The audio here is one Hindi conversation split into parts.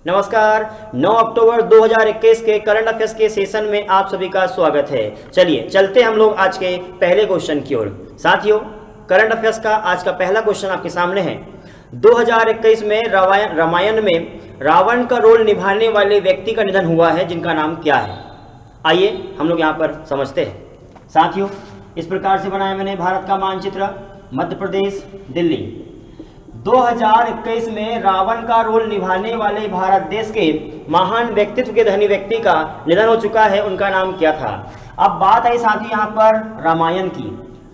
नमस्कार। 9 अक्टूबर 2021 के करंट अफेयर्स के सेशन में आप सभी का स्वागत है। चलिए चलते हम लोग आज के पहले क्वेश्चन की ओर। साथियों, करंट अफेयर्स का आज का पहला क्वेश्चन आपके सामने है। 2021 में रामायण में रावण का रोल निभाने वाले व्यक्ति का निधन हुआ है, जिनका नाम क्या है? आइए हम लोग यहाँ पर समझते हैं। साथियों, इस प्रकार से बनाया मैंने भारत का मानचित्र। मध्य प्रदेश, दिल्ली। 2021 में रावण का रोल निभाने वाले भारत देश के महान व्यक्तित्व के धनी व्यक्ति का निधन हो चुका है। उनका नाम क्या था? अब बात आई साथी यहाँ पर रामायण की,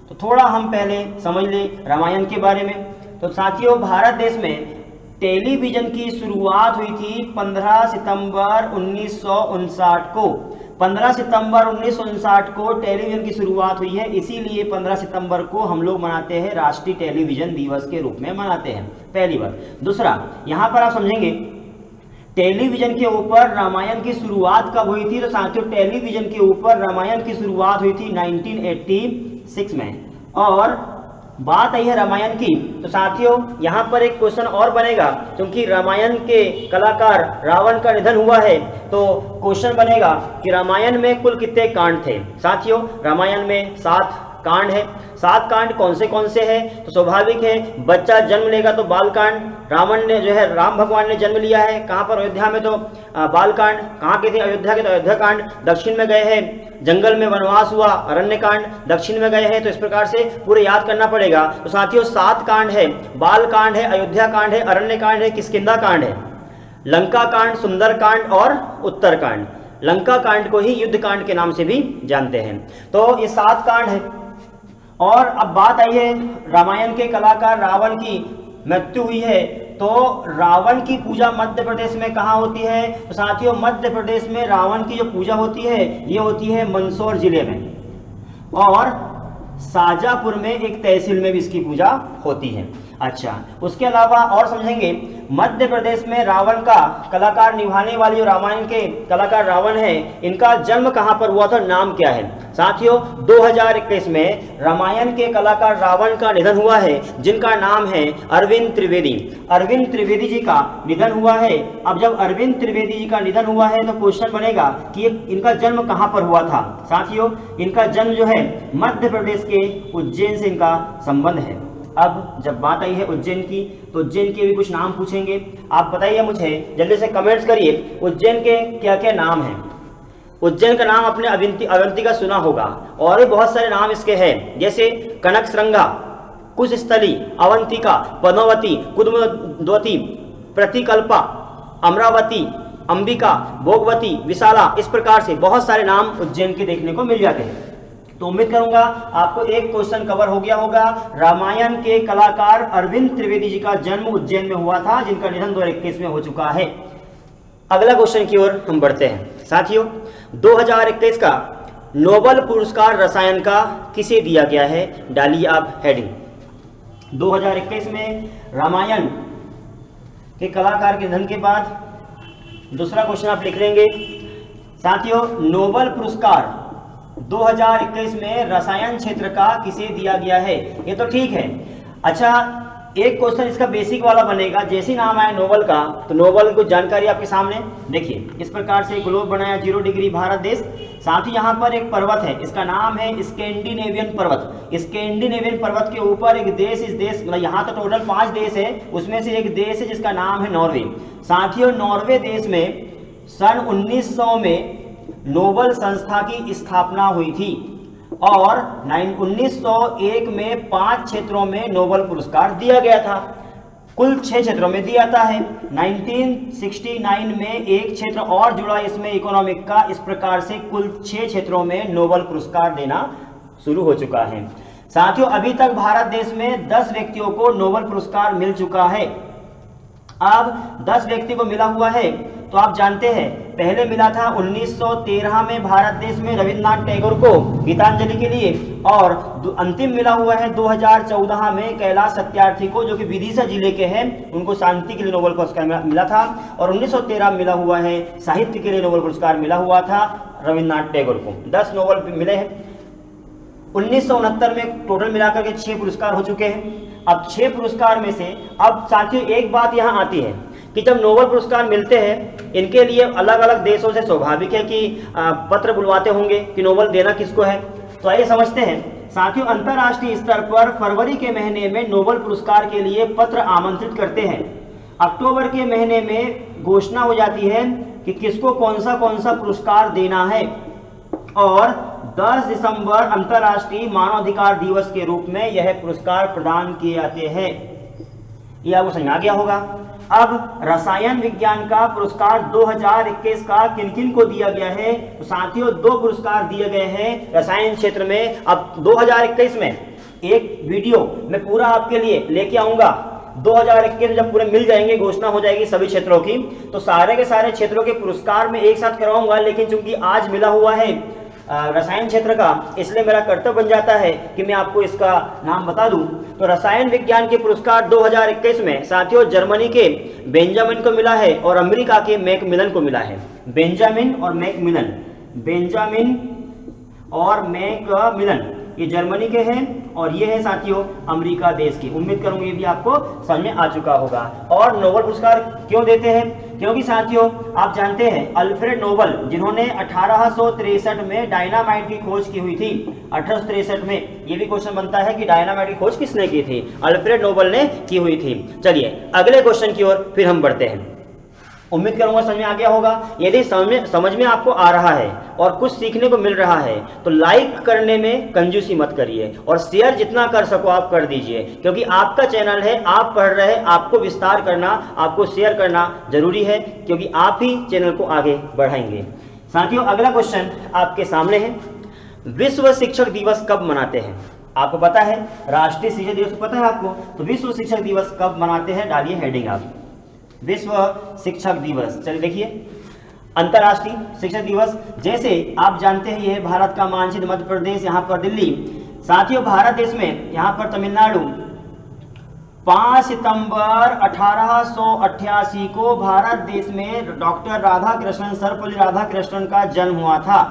तो थोड़ा हम पहले समझ ले रामायण के बारे में। तो साथियों, भारत देश में टेलीविजन की शुरुआत हुई थी 15 सितंबर 1959 को। 15 सितंबर 1959 को टेलीविजन की शुरुआत हुई है, इसीलिए 15 सितंबर को हम लोग मनाते हैं राष्ट्रीय टेलीविजन दिवस के रूप में मनाते हैं, पहली बार। दूसरा, यहाँ पर आप समझेंगे टेलीविजन के ऊपर रामायण की शुरुआत कब हुई थी। तो साथियों, टेलीविजन के ऊपर रामायण की शुरुआत हुई थी 1986 में। और बात आई है रामायण की, तो साथियों यहाँ पर एक क्वेश्चन और बनेगा, क्योंकि रामायण के कलाकार रावण का निधन हुआ है, तो क्वेश्चन बनेगा कि रामायण में कुल कितने कांड थे। साथियों, रामायण में 7 कांड है। 7 कांड कौन से हैं? तो स्वाभाविक है, बच्चा जन्म लेगा तो बाल कांड। रावण ने जो है, राम भगवान ने जन्म लिया है कहाँ पर? अयोध्या में, तो बाल कांड। कहाँ के थे? अयोध्या के, तो अयोध्या कांड। दक्षिण में गए हैं, जंगल में वनवास हुआ, अरण्य कांड। दक्षिण में गए हैं, तो इस प्रकार से पूरे याद करना पड़ेगा। तो साथियों 7 कांड है। बाल कांड है, अयोध्या कांड है, अरण्य कांड है, किष्किंधा कांड है, लंका कांड, सुंदर कांड और उत्तर कांड। लंका कांड को ही युद्ध कांड के नाम से भी जानते हैं। तो ये 7 कांड है। और अब बात आई है रामायण के कलाकार रावण की मृत्यु हुई है, तो रावण की पूजा मध्य प्रदेश में कहाँ होती है? तो साथियों, मध्य प्रदेश में रावण की जो पूजा होती है ये होती है मंदसौर जिले में, और शाजापुर में एक तहसील में भी इसकी पूजा होती है। अच्छा, उसके अलावा और समझेंगे, मध्य प्रदेश में रावण का कलाकार निभाने वाली जो रामायण के कलाकार रावण है, इनका जन्म कहाँ पर हुआ था, नाम क्या है? साथियों, 2021 में रामायण के कलाकार रावण का निधन हुआ है, जिनका नाम है अरविंद त्रिवेदी। अरविंद त्रिवेदी जी का निधन हुआ है। अब जब अरविंद त्रिवेदी जी का निधन हुआ है, तो क्वेश्चन बनेगा कि इनका जन्म कहाँ पर हुआ था। साथियों, इनका जन्म जो है मध्य प्रदेश के उज्जैन से इनका संबंध है। अब जब बात आई है उज्जैन की, तो उज्जैन के भी कुछ नाम पूछेंगे। आप बताइए मुझे, जल्दी से कमेंट्स करिए, उज्जैन के क्या क्या नाम हैं। उज्जैन का नाम आपने अवंतिका सुना होगा, और भी बहुत सारे नाम इसके हैं, जैसे कनकश्रृंगा, कुशस्थली, अवंतिका, पद्मावती, कुदमद्वती, प्रतिकल्पा, अमरावती, अंबिका, भोगवती, विशाला। इस प्रकार से बहुत सारे नाम उज्जैन के देखने को मिल जाते हैं। तो उम्मीद करूंगा आपको एक क्वेश्चन कवर हो गया होगा। रामायण के कलाकार अरविंद त्रिवेदी जी का जन्म उज्जैन में हुआ था, जिनका निधन 2021 में हो चुका है। अगला क्वेश्चन की ओर हम बढ़ते हैं। साथियों, 2021 का नोबेल पुरस्कार रसायन का किसे दिया गया है? डालिए आप हेडिंग। 2021 में रामायण के कलाकार के निधन के बाद दूसरा क्वेश्चन आप लिख लेंगे। साथियों, नोबेल पुरस्कार 2021 में रसायन क्षेत्र का किसे दिया गया है? ये तो ठीक है। अच्छा, एक क्वेश्चन इसका बेसिक वाला बनेगा, जैसे नाम आए नोबेल का, तो नोबेल की जानकारी आपके सामने देखिए। इस प्रकार से ग्लोब बनाया 0 डिग्री भारत देश। साथ ही यहाँ पर एक पर्वत है, इसका नाम है स्कैंडिनेवियन पर्वत। स्कैंडिनेवियन पर्वत के ऊपर एक देश, इस देश मतलब यहाँ तो टोटल 5 देश है, उसमें से एक देश है जिसका नाम है नॉर्वे। साथियों, नॉर्वे देश में सन 1900 में नोबेल संस्था की स्थापना हुई थी, और 1901 में 5 क्षेत्रों में नोबेल पुरस्कार दिया गया था। कुल 6 क्षेत्रों में दिया था है। 1969 में एक क्षेत्र और जुड़ा इसमें, इकोनॉमिक का। इस प्रकार से कुल 6 क्षेत्रों में नोबेल पुरस्कार देना शुरू हो चुका है। साथियों, अभी तक भारत देश में 10 व्यक्तियों को नोबेल पुरस्कार मिल चुका है। अब 10 व्यक्ति को मिला हुआ है, तो आप जानते हैं पहले मिला था 1913 में भारत देश में रविन्द्रनाथ टैगोर को गीतांजलि के लिए, और अंतिम मिला हुआ है 2014 में कैलाश सत्यार्थी को, जो कि विदिशा जिले के हैं, उनको शांति के लिए नोबेल पुरस्कार मिला था। और 1913 मिला हुआ है साहित्य के लिए नोबेल पुरस्कार मिला हुआ था रविन्द्रनाथ टैगोर को। 10 नोबेल मिले हैं। 1969 में टोटल मिलाकर के 6 पुरस्कार हो चुके हैं। अब 6 पुरस्कार में से अब साथियों एक बात यहाँ आती है कि जब नोबेल पुरस्कार मिलते हैं इनके लिए अलग अलग देशों से स्वाभाविक है कि पत्र बुलवाते होंगे कि नोबेल देना किसको है। तो आइए समझते हैं साथियों, अंतर्राष्ट्रीय स्तर पर फरवरी के महीने में नोबेल पुरस्कार के लिए पत्र आमंत्रित करते हैं। अक्टूबर के महीने में घोषणा हो जाती है कि किसको कौन सा पुरस्कार देना है, और 10 दिसंबर अंतर्राष्ट्रीय मानवाधिकार दिवस के रूप में यह पुरस्कार प्रदान किए जाते हैं। यह आपको समझ आ गया होगा। अब रसायन विज्ञान का पुरस्कार 2021 का किन किन को दिया गया है? तो साथियों 2 पुरस्कार दिए गए हैं रसायन क्षेत्र में। अब 2021 में एक वीडियो मैं पूरा आपके लिए लेके आऊंगा। 2021 जब पूरे मिल जाएंगे, घोषणा हो जाएगी सभी क्षेत्रों की, तो सारे के सारे क्षेत्रों के पुरस्कार में एक साथ करवाऊंगा। लेकिन चूंकि आज मिला हुआ है रसायन क्षेत्र का, इसलिए मेरा कर्तव्य बन जाता है कि मैं आपको इसका नाम बता दूं। तो रसायन विज्ञान के पुरस्कार 2021 में साथियों जर्मनी के बेंजामिन को मिला है और अमेरिका के मैकमिलन को मिला है। बेंजामिन और मैकमिलन, बेंजामिन और मैकमिलन ये जर्मनी के हैं और ये है साथियों अमेरिका देश की। उम्मीद करूंगी ये भी आपको समझ में आ चुका होगा। और नोबेल पुरस्कार क्यों देते हैं? क्योंकि साथियों आप जानते हैं अल्फ्रेड नोबेल, जिन्होंने 1863 में डायनामाइट की खोज की हुई थी। 1863 में ये भी क्वेश्चन बनता है कि डायनामाइट की खोज किसने की थी? अल्फ्रेड नोबेल ने की हुई थी। चलिए अगले क्वेश्चन की ओर फिर हम बढ़ते हैं। उम्मीद करूंगा समझ में आ गया होगा। यदि समझ में आपको आ रहा है और कुछ सीखने को मिल रहा है तो लाइक करने में कंजूसी मत करिए और शेयर जितना कर सको आप कर दीजिए, क्योंकि आपका चैनल है, आप पढ़ रहे हैं, आपको विस्तार करना, आपको शेयर करना जरूरी है, क्योंकि आप ही चैनल को आगे बढ़ाएंगे। साथियों अगला क्वेश्चन आपके सामने है, विश्व शिक्षक दिवस कब मनाते हैं? आपको पता है राष्ट्रीय शिक्षक दिवस पता है आपको, तो विश्व शिक्षक दिवस कब मनाते हैं? डालिए हेडिंग आप, विश्व शिक्षक दिवस। चलिए देखिए, अंतर्राष्ट्रीय शिक्षक दिवस, जैसे आप जानते हैं ये है भारत का मानचित्र, मध्य प्रदेश, यहाँ पर दिल्ली। साथियों भारत देश में यहाँ पर तमिलनाडु 5 सितंबर 1888 को भारत देश में डॉक्टर राधाकृष्णन, सर्वपल्ली राधाकृष्णन का जन्म हुआ था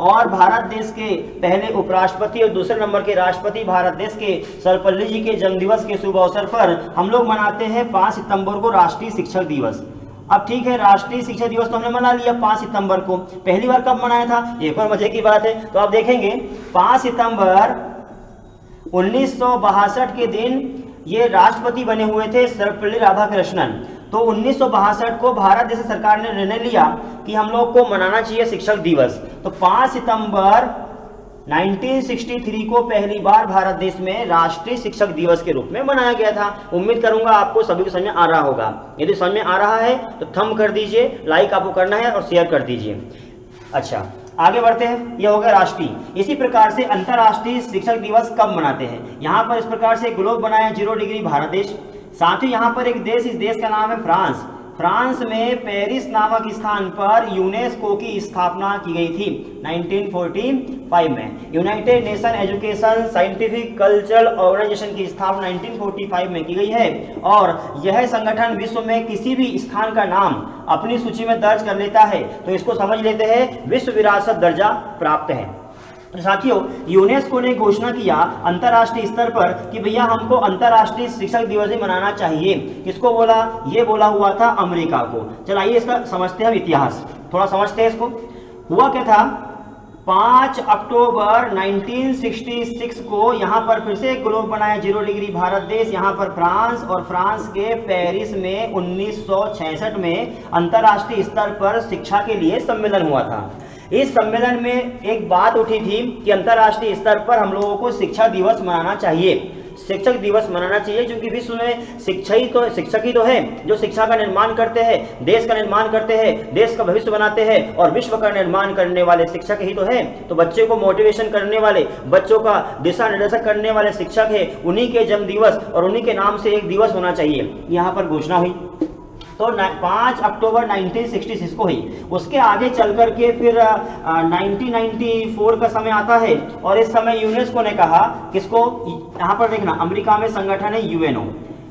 और भारत देश के पहले उपराष्ट्रपति और दूसरे नंबर के राष्ट्रपति भारत देश के सर्वपल्ली जी के जन्मदिवस के शुभ अवसर पर हम लोग मनाते हैं 5 सितंबर को राष्ट्रीय शिक्षक दिवस। अब ठीक है, राष्ट्रीय शिक्षक दिवस तो हमने मना लिया 5 सितंबर को। पहली बार कब मनाया था? एक और मजे की बात है, तो आप देखेंगे 5 सितंबर 1962 के दिन ये राष्ट्रपति बने हुए थे सर्वपल्ली राधाकृष्णन। तो 1962 को भारत देश सरकार ने निर्णय लिया कि हम लोग को मनाना चाहिए शिक्षक दिवस। तो 5 सितंबर 1963 को पहली बार भारत देश में राष्ट्रीय शिक्षक दिवस के रूप में मनाया गया था। उम्मीद करूंगा आपको सभी को समझ में आ रहा होगा। यदि समझ में आ रहा है तो थंब कर दीजिए, लाइक आपको करना है और शेयर कर दीजिए। अच्छा आगे बढ़ते हैं, यह हो गया राष्ट्रीय। इसी प्रकार से अंतर्राष्ट्रीय शिक्षक दिवस कब मनाते हैं? यहाँ पर इस प्रकार से ग्लोब बनाया 0 डिग्री भारत देश। साथ ही यहाँ पर एक देश, इस देश का नाम है फ्रांस। फ्रांस में पेरिस नामक स्थान पर यूनेस्को की स्थापना की गई थी 1945 में। United Nation Education Scientific Cultural Organisation की स्थापना 1945 में की गई है और यह संगठन विश्व में किसी भी स्थान का नाम अपनी सूची में दर्ज कर लेता है तो इसको समझ लेते हैं विश्व विरासत दर्जा प्राप्त है। साथियों यूनेस्को ने घोषणा किया अंतर्राष्ट्रीय स्तर पर कि भैया हमको अंतर्राष्ट्रीय शिक्षक दिवस ही मनाना चाहिए। किसको बोला? ये बोला हुआ था अमेरिका को। चलिए इसका समझते हैं इतिहास, थोड़ा समझते हैं इसको। हुआ क्या था, 5 अक्टूबर 1966 को यहाँ पर फिर से ग्लोब बनाया 0 डिग्री भारत देश। यहाँ पर फ्रांस और फ्रांस के पेरिस में 1966 में अंतर्राष्ट्रीय स्तर पर शिक्षा के लिए सम्मेलन हुआ था। इस सम्मेलन में एक बात उठी थी कि अंतर्राष्ट्रीय स्तर पर हम लोगों को शिक्षा दिवस मनाना चाहिए, शिक्षक दिवस मनाना चाहिए, क्योंकि विश्व में शिक्षक ही तो है जो शिक्षा का निर्माण करते हैं, देश का निर्माण करते हैं, देश का भविष्य बनाते हैं और विश्व का निर्माण करने वाले शिक्षक ही तो है। तो बच्चे को मोटिवेशन करने वाले, बच्चों का दिशा निर्देशन करने वाले शिक्षक है, उन्हीं के जन्म दिवस और उन्हीं के नाम से एक दिवस होना चाहिए। यहाँ पर घोषणा हुई तो 5 अक्टूबर 1966 को हुई। उसके आगे चल करके फिर 1994 का समय आता है और इस समय यूनेस्को ने कहा, किसको? यहाँ पर देखना अमेरिका में संगठन है यूएनओ।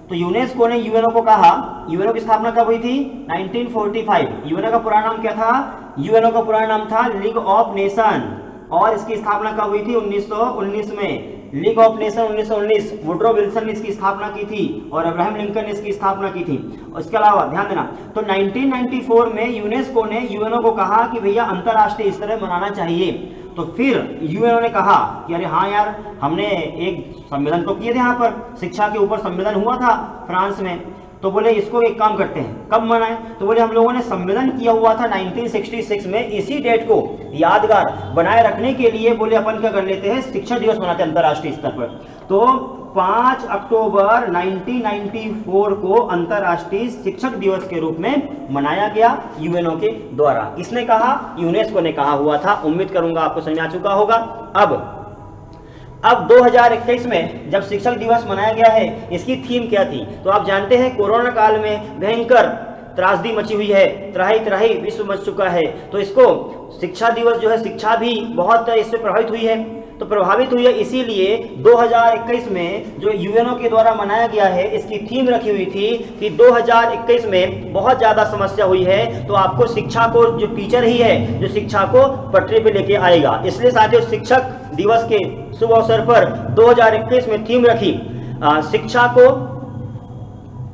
तो यूनेस्को ने यूएनओ को कहा, यूएनओ की स्थापना कब हुई थी? 1945। यूएनओ का पुराना नाम क्या था? यूएनओ का पुराना नाम था लीग ऑफ नेशन और इसकी स्थापना कब हुई थी? 1919 में। League of nation 1919 Woodrow Wilson ने इसकी स्थापना की थी और अब्राहम लिंकन ने इसकी स्थापना की थी। इसके अलावा ध्यान देना, तो 1994 में यूनेस्को ने यूएनओ को कहा कि भैया अंतर्राष्ट्रीय स्तर पर मनाना चाहिए। तो फिर यूएनओ ने कहा कि अरे हाँ यार, हमने एक सम्मेलन तो किए थे, यहाँ पर शिक्षा के ऊपर सम्मेलन हुआ था फ्रांस में, तो बोले इसको एक काम करते हैं, कब मनाएं? तो बोले हम लोगों ने सम्मेलन किया हुआ था 1966 में, इसी डेट को यादगार बनाए रखने के लिए बोले अपन क्या कर लेते हैं, शिक्षक दिवस मनाते हैं अंतर्राष्ट्रीय स्तर पर। तो 5 अक्टूबर 1994 को अंतर्राष्ट्रीय शिक्षक दिवस के रूप में मनाया गया यूएनओ के द्वारा। किसने कहा? यूनेस्को ने कहा हुआ था। उम्मीद करूंगा आपको समझ में आ चुका होगा। अब 2021 में जब शिक्षक दिवस मनाया गया है, इसकी थीम क्या थी? तो आप जानते हैं कोरोना काल में भयंकर त्रासदी मची हुई है, त्राही विश्व मच चुका है, तो इसको शिक्षा दिवस जो है, शिक्षा भी बहुत इससे प्रभावित हुई है, तो प्रभावित हुई है, इसीलिए 2021 में जो यूएनओ के द्वारा मनाया गया है, इसकी थीम रखी हुई थी कि 2021 में बहुत ज्यादा समस्या हुई है, तो आपको शिक्षा को, जो टीचर ही है, जो शिक्षा को पटरी पे लेके आएगा। इसलिए साथियों, शिक्षक दिवस के शुभ अवसर पर 2021 में थीम रखी शिक्षा को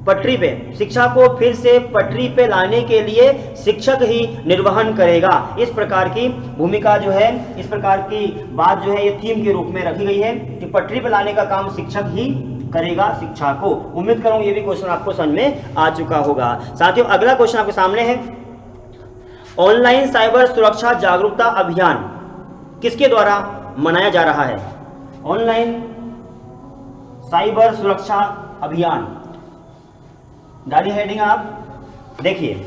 पटरी पे, शिक्षा को फिर से पटरी पे लाने के लिए शिक्षक ही निर्वहन करेगा। इस प्रकार की भूमिका जो है, इस प्रकार की बात जो है, ये थीम के रूप में रखी गई है कि पटरी पे लाने का काम शिक्षक ही करेगा शिक्षा को। उम्मीद करूं ये भी क्वेश्चन आपको समझ में आ चुका होगा। साथियों, अगला क्वेश्चन आपके सामने है, ऑनलाइन साइबर सुरक्षा जागरूकता अभियान किसके द्वारा मनाया जा रहा है? ऑनलाइन साइबर सुरक्षा अभियान, डालिए हेडिंग आप, देखिए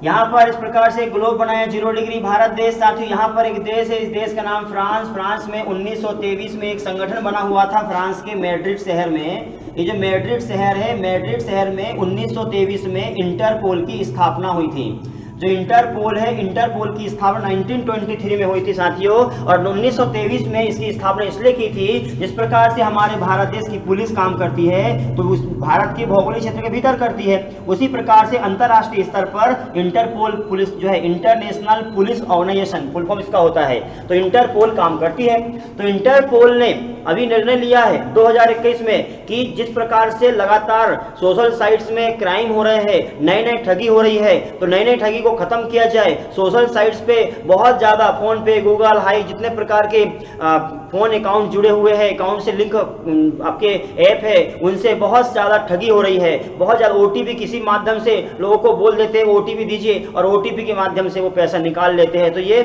यहां पर इस प्रकार से ग्लोब बनाया 0 डिग्री भारत देश। साथियों, यहां पर एक देश है, इस देश का नाम फ्रांस में 1923 में एक संगठन बना हुआ था फ्रांस के मैड्रिड शहर में। ये जो मैड्रिड शहर है, मैड्रिड शहर में 1923 में इंटरपोल की स्थापना हुई थी। जो इंटरपोल है, इंटरपोल की स्थापना 1923 में हुई थी साथियों, और 1923 में इसकी स्थापना इसलिए की थी, जिस प्रकार से हमारे भारत देश की पुलिस काम करती है, तो उस भारत के भौगोलिक क्षेत्र के भीतर करती है, उसी प्रकार से अंतर्राष्ट्रीय स्तर पर इंटरपोल पुलिस जो है, international police organisation, full form इसका होता है, तो इंटरपोल काम करती है। तो इंटरपोल ने अभी निर्णय लिया है 2021 में कि जिस प्रकार से लगातार सोशल साइट्स में क्राइम हो रहे हैं, नई ठगी हो रही है, तो नई ठगी को खत्म किया जाए। सोशल साइट्स पे बहुत ज्यादा फोन पे, गूगल, हाई, जितने प्रकार के फोन अकाउंट जुड़े हुए हैं, अकाउंट से लिंक आपके ऐप है, उनसे बहुत ज्यादा ठगी हो रही है। बहुत ज्यादा ओटीपी किसी माध्यम से लोगों को बोल देते हैं ओटीपी दीजिए, और ओटीपी के माध्यम से वो पैसा निकाल लेते हैं। तो ये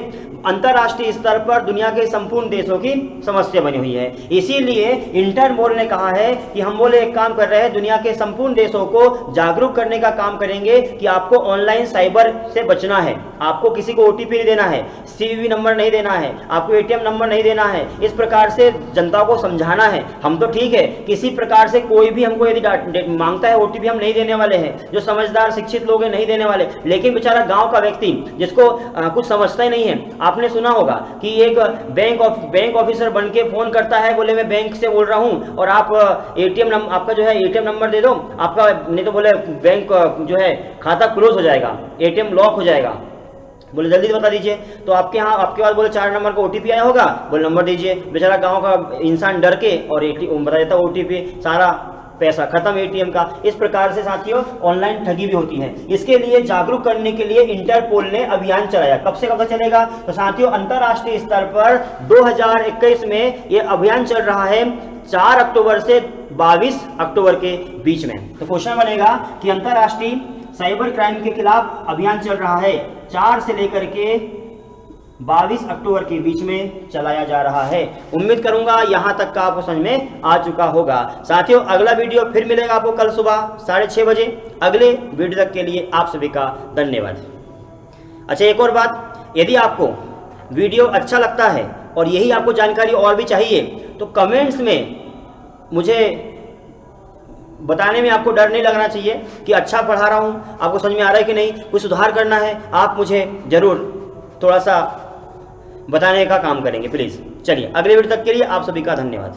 अंतरराष्ट्रीय स्तर पर दुनिया के संपूर्ण देशों की समस्या बनी हुई है। इसीलिए इंटरपोल ने कहा है कि हम बोले एक काम कर रहे हैं, दुनिया के संपूर्ण देशों को जागरूक करने का काम करेंगे कि आपको ऑनलाइन साइबर से बचना है, आपको किसी को ओटीपी नहीं देना है, सीवीवी नंबर नहीं देना है, आपको एटीएम नंबर नहीं देना है। इस प्रकार से जनता को समझाना है। हम तो ठीक है, किसी प्रकार से कोई भी हमको यदि मांगता है ओटीपी, हम नहीं देने वाले हैं। जो समझदार शिक्षित लोग हैं नहीं देने वाले, लेकिन बेचारा गांव का व्यक्ति जिसको कुछ समझता ही नहीं है, आपने सुना होगा कि एक बैंक ऑफिसर बन के फोन करता है, बोले मैं बैंक से बोल रहा हूं और आप एटीएम नंबर, आपका जो है एटीएम नंबर दे दो, आपका नहीं तो बोले बैंक जो है खाता क्लोज हो जाएगा, एटीएम लॉक हो जाएगा। बोले जल्दी बता दीजिए। तो आपके यहाँ आपके पास बोले 4 नंबर का ओटीपी आया होगा, बोले नंबर दीजिए। बेचारा गांव का इंसान डर के और एटीएम बता देता ओटीपी, सारा पैसा खत्म एटीएम का। इस प्रकार से साथियों ऑनलाइन ठगी भी होती है। इसके लिए जागरूक करने के लिए इंटरपोल ने अभियान चलाया। कब से कब तक चलेगा? तो साथियों अंतरराष्ट्रीय स्तर पर 2021 में यह अभियान चल रहा है, 4 अक्टूबर से 22 अक्टूबर के बीच में। तो क्वेश्चन बनेगा कि अंतरराष्ट्रीय साइबर क्राइम के खिलाफ अभियान चल रहा है, 4 से लेकर के 22 अक्टूबर के बीच में चलाया जा रहा है। उम्मीद करूंगा यहां तक का आपको समझ में आ चुका होगा। साथियों अगला वीडियो फिर मिलेगा आपको कल सुबह 6:30 बजे। अगले वीडियो तक के लिए आप सभी का धन्यवाद। अच्छा, एक और बात, यदि आपको वीडियो अच्छा लगता है और यही आपको जानकारी और भी चाहिए, तो कमेंट्स में मुझे बताने में आपको डर नहीं लगना चाहिए कि अच्छा पढ़ा रहा हूं, आपको समझ में आ रहा है कि नहीं, कुछ सुधार करना है, आप मुझे जरूर थोड़ा सा बताने का काम करेंगे प्लीज। चलिए अगले वीडियो तक के लिए आप सभी का धन्यवाद।